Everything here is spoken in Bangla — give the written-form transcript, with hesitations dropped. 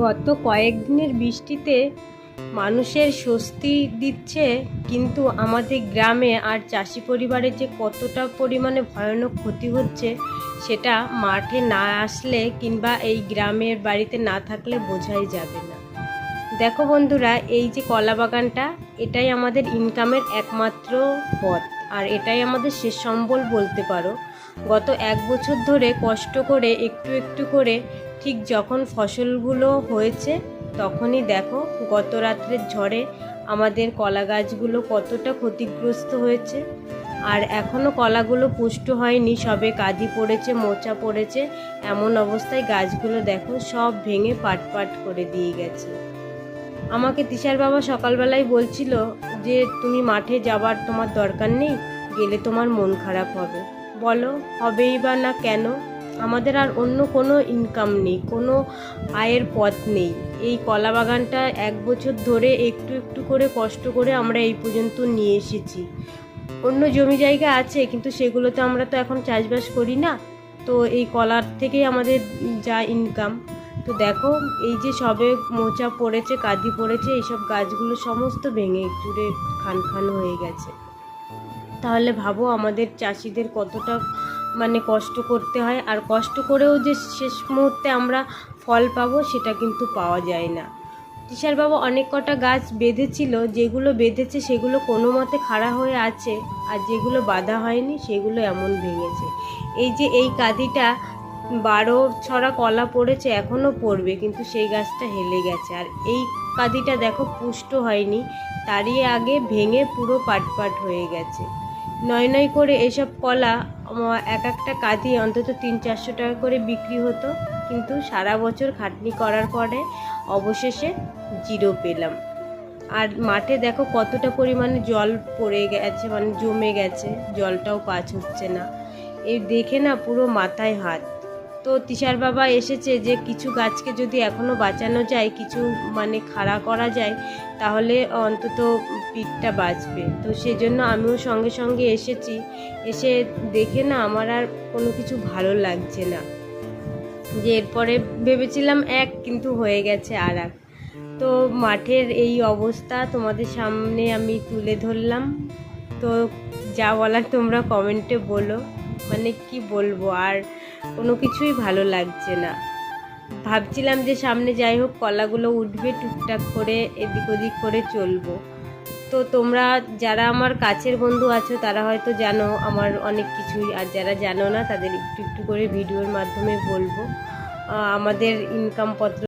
গত কয়েকদিনের বৃষ্টিতে মানুষের স্বস্তি দিচ্ছে, কিন্তু আমাদের গ্রামে আর চাষি পরিবারের যে কতটা পরিমাণে ভয়ানক ক্ষতি হচ্ছে সেটা মাঠে না আসলে কিংবা এই গ্রামের বাড়িতে না থাকলে বোঝাই যাবে না। দেখো বন্ধুরা, এই যে কলা বাগানটা, এটাই আমাদের ইনকামের একমাত্র পথ, আর এটাই আমাদের শেষ সম্বল বলতে পারো। গত 1 বছর ধরে কষ্ট করে একটু একটু করে ঠিক যখন ফসলগুলো হয়েছে তখনই দেখো গত রাত্রের ঝড়ে আমাদের কলা গাছগুলো কতটা ক্ষতিগ্রস্ত হয়েছে। আর এখনও কলাগুলো পুষ্ট হয়নি, সবে কাঁদি পড়েছে, মোচা পড়েছে। এমন অবস্থায় গাছগুলো দেখো সব ভেঙে পাট পাট করে দিয়ে গেছে। আমাকে তিশার বাবা সকালবেলায় বলছিল যে তুমি মাঠে যাবার তোমার দরকার নেই, গেলে তোমার মন খারাপ হবে। বলো, হবেই বা না কেন? আমাদের আর অন্য কোনো ইনকাম নেই, কোনো আয়ের পথ নেই। এই কলা বাগানটা 1 বছর ধরে একটু একটু করে কষ্ট করে আমরা এই পর্যন্ত নিয়ে এসেছি। অন্য জমি জায়গা আছে, কিন্তু সেগুলোতে আমরা তো এখন চাষবাস করি না, তো এই কলার থেকেই আমাদের যা ইনকাম। তো দেখো, এই যে সবে মোচা পড়েছে, কাঁদি পড়েছে, এইসব গাছগুলো সমস্ত ভেঙে চুরে খান খান হয়ে গেছে। তাহলে ভাবো আমাদের চাষিদের কতটা কষ্ট করতে হয়, আর কষ্ট করেও যে শেষ মুহূর্তে আমরা ফল পাবো সেটা কিন্তু পাওয়া যায় না। তিশার বাবা অনেক কটা গাছ বেঁধেছিল, যেগুলো বেঁধেছে সেগুলো কোনো মতে খাড়া হয়ে আছে, আর যেগুলো বাঁধা হয়নি সেগুলো এমন ভেঙেছে। এই যে এই কাঁদিটা 12 ছড়া কলা পড়েছে, এখনও পড়বে, কিন্তু সেই গাছটা হেলে গেছে। আর এই কাঁদিটা দেখো পুষ্ট হয়নি, তারই আগে ভেঙে পুরো পাটপাট হয়ে গেছে। নয় নয় করে এসব কলা এক একটা কাঁদি অন্তত 300-400 টাকা করে বিক্রি হতো, কিন্তু সারা বছর খাটনি করার পরে অবশেষে জিরো পেলাম। আর মাঠে দেখো কতটা পরিমাণে জল পড়ে গেছে, জমে গেছে, জলটাও পাস হচ্ছে না। এই দেখে না পুরো মাথায় হাত। তো তিশার বাবা এসেছে যে কিছু গাছকে যদি এখনও বাঁচানো যায়, কিছু খাড়া করা যায়, তাহলে অন্তত পিঠটা বাঁচবে। তো সেজন্য আমিও সঙ্গে সঙ্গে এসেছি। এসে দেখে না আমার আর কোনো কিছু ভালো লাগছে না, যে এরপরে ভেবেছিলাম এক, কিন্তু হয়ে গেছে আর এক। তো মাঠের এই অবস্থা তোমাদের সামনে আমি তুলে ধরলাম। তো যা বলার তোমরা কমেন্টে বলো। কি বলবো, আর কোনো কিছুই ভালো লাগছে না। ভাবছিলাম যে সামনে যাই হোক কলাগুলো উঠবে, টুকটাক করে এদিক ওদিক করে চলবো। তো তোমরা যারা আমার কাছের বন্ধু আছো তারা হয়তো জানো আমার অনেক কিছুই, আর যারা জানো না তাদের একটু একটু করে ভিডিওর মাধ্যমে বলবো। আমাদের ইনকাম পত্র